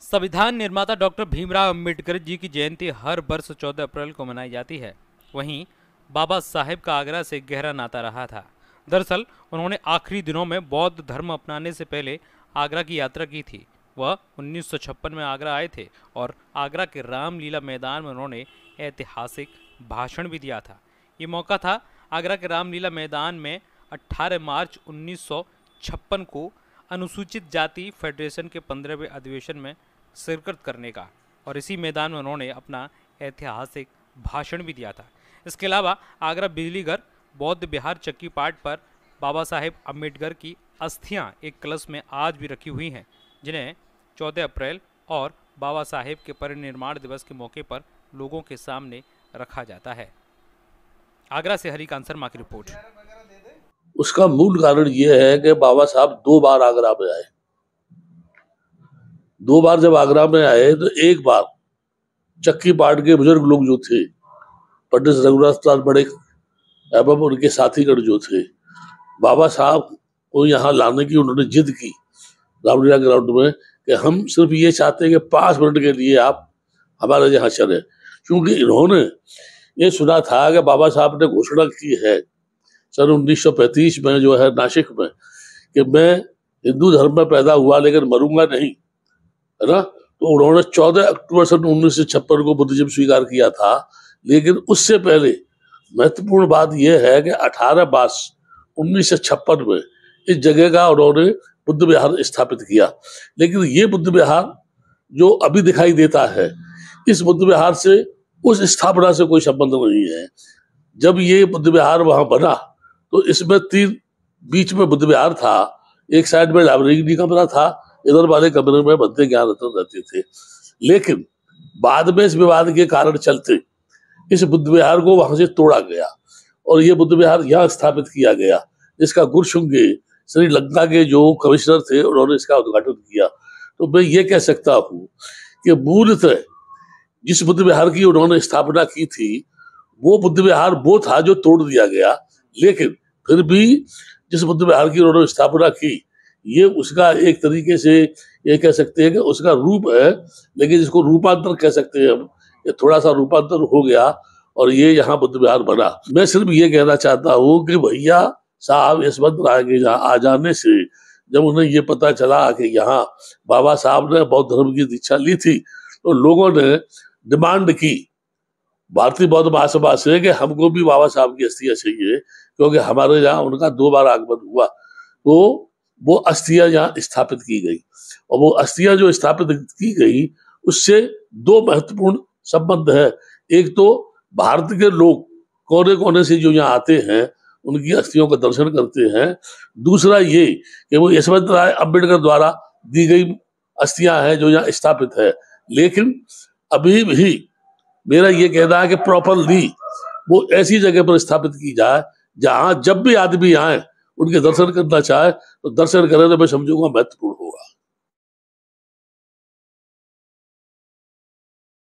संविधान निर्माता डॉक्टर भीमराव अंबेडकर जी की जयंती हर वर्ष 14 अप्रैल को मनाई जाती है। वहीं बाबा साहेब का आगरा से गहरा नाता रहा था। दरअसल उन्होंने आखिरी दिनों में बौद्ध धर्म अपनाने से पहले आगरा की यात्रा की थी। वह 1956 में आगरा आए थे और आगरा के रामलीला मैदान में उन्होंने ऐतिहासिक भाषण भी दिया था। ये मौका था आगरा के रामलीला मैदान में 18 मार्च 1956 को अनुसूचित जाति फेडरेशन के 15वें अधिवेशन में शिरकत करने का, और इसी मैदान में उन्होंने अपना ऐतिहासिक भाषण भी दिया था। इसके अलावा आगरा बिजली घर, बौद्ध विहार चक्की पाट पर बाबा साहेब अम्बेडकर की अस्थियां एक कलश में आज भी रखी हुई हैं, जिन्हें 14 अप्रैल और बाबा साहेब के परिनिर्वाण दिवस के मौके पर लोगों के सामने रखा जाता है। आगरा से हरिकांत शर्मा की रिपोर्ट। उसका मूल कारण यह है कि बाबा साहब 2 बार आगरा में आए। 2 बार जब आगरा में आए तो एक बार चक्की पाट के बुजुर्ग लोग जो थे, पंडित रघुनाथ दास बड़े एवं उनके साथीगण जो थे, बाबा साहब को यहाँ लाने की उन्होंने जिद की रामलीला ग्राउंड में कि हम सिर्फ ये चाहते हैं कि 5 मिनट के लिए आप हमारे यहाँ चले, क्योंकि इन्होंने ये सुना था कि बाबा साहब ने घोषणा की है सन 1935 में जो है नासिक में कि मैं हिंदू धर्म में पैदा हुआ लेकिन मरूंगा नहीं, है ना। तो उन्होंने 14 अक्टूबर सन 1956 को बुद्धिज्म स्वीकार किया था। लेकिन उससे पहले महत्वपूर्ण बात यह है कि 18 मार्च 1956 में इस जगह का उन्होंने बुद्ध विहार स्थापित किया। लेकिन ये बुद्ध विहार जो अभी दिखाई देता है, इस बुद्ध विहार से उस स्थापना से कोई संबंध नहीं है। जब ये बुद्ध विहार वहां बना तो इसमें 3 बीच में बुद्ध विहार था, एक साइड में लाइब्रेरी कमरा था, इधर वाले कमरे में बंदे ज्ञान रत्न रहते थे। लेकिन बाद में इस विवाद के कारण चलते इस बुद्ध विहार को वहां से तोड़ा गया और ये बुद्ध विहार यहाँ स्थापित किया गया, जिसका गुरशुंगे श्रीलंका के जो कमिश्नर थे उन्होंने इसका उद्घाटन किया। तो मैं ये कह सकता हूँ कि मूलतः जिस बुद्ध विहार की उन्होंने स्थापना की थी वो बुद्ध विहार वो था जो तोड़ दिया गया। लेकिन फिर भी जिस बुद्ध विहार की उन्होंने स्थापना की, ये उसका एक तरीके से ये कह सकते हैं कि उसका रूप है, लेकिन इसको रूपांतर कह सकते हैं हम। ये थोड़ा सा रूपांतर हो गया और ये यहाँ बुद्ध विहार बना। मैं सिर्फ ये कहना चाहता हूँ कि भैया साहब यशवंत राय के यहाँ आ जाने से जब उन्हें ये पता चला कि यहाँ बाबा साहब ने बौद्ध धर्म की दीक्षा ली थी, तो लोगों ने डिमांड की भारतीय बौद्ध महासभा से कि हमको भी बाबा साहब की अस्थियां चाहिए, क्योंकि हमारे यहाँ उनका 2 बार आगमन हुआ। तो वो अस्थियां यहाँ स्थापित की गई और वो अस्थियां जो स्थापित की गई उससे 2 महत्वपूर्ण संबंध है। एक तो भारत के लोग कोने कोने से जो यहाँ आते हैं उनकी अस्थियों का दर्शन करते हैं। दूसरा ये कि वो यशवंत राय अम्बेडकर द्वारा दी गई अस्थियां हैं जो यहाँ स्थापित है। लेकिन अभी भी मेरा ये कहना है कि प्रॉपरली वो ऐसी जगह पर स्थापित की जाए जहां जब भी आदमी आए उनके दर्शन करना चाहे तो दर्शन करें, तो मैं समझूंगा महत्वपूर्ण होगा।